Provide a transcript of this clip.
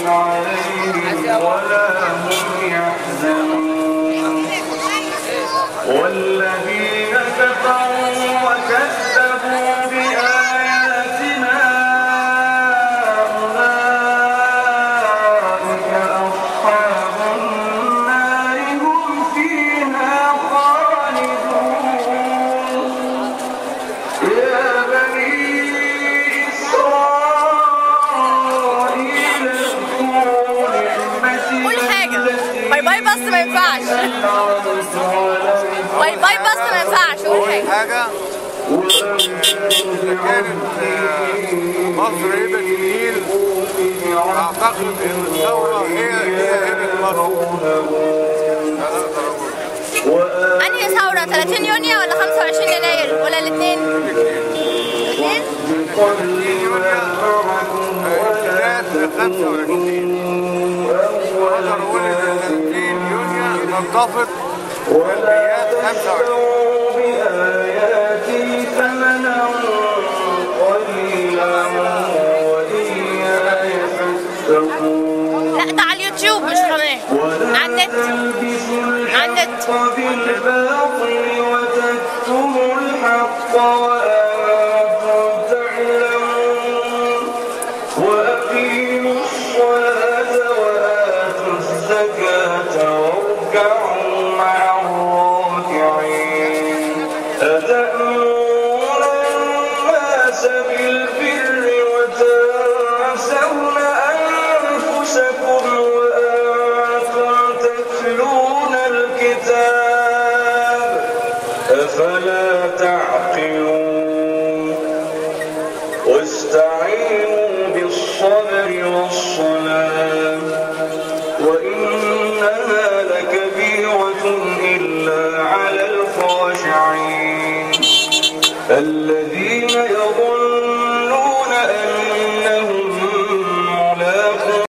عليهم ولا هم يحزنون والذين كفروا وكذبوا بآياتنا أولئك أصحاب النار هم فيها خالدون يا بني إسرائيل اذكروا نعمتي قول حاجة. باي باي بس ما ينفعش. باي باي بس ما ينفعش. قول حاجة. كانت مصر هبة النيل، أعتقد إن الثورة هي هبة مصر. أنهي ثورة؟ 30 يونيو ولا 25 يناير ولا الاثنين؟ الاثنين؟ 30 يونيو ابتداء 25. أقدر أقول إن 30 يونيو نتفق وفيات 25. بآياتي ثمنا قليلا وإياي فاتقون لا ده على اليوتيوب مش قناة. على النت. على النت. بالباطل وتكتموا الحق وأنتم تعلمون وأقيموا الصلاة وآتوا الزكاة واركعوا مع الراكعين أتأمرون الناس بالبر وتنسون أنفسكم وأنتم تتلون الكتاب أفلا تعقلون واستعينوا بالصبر والصلاة وإنها لكبيرة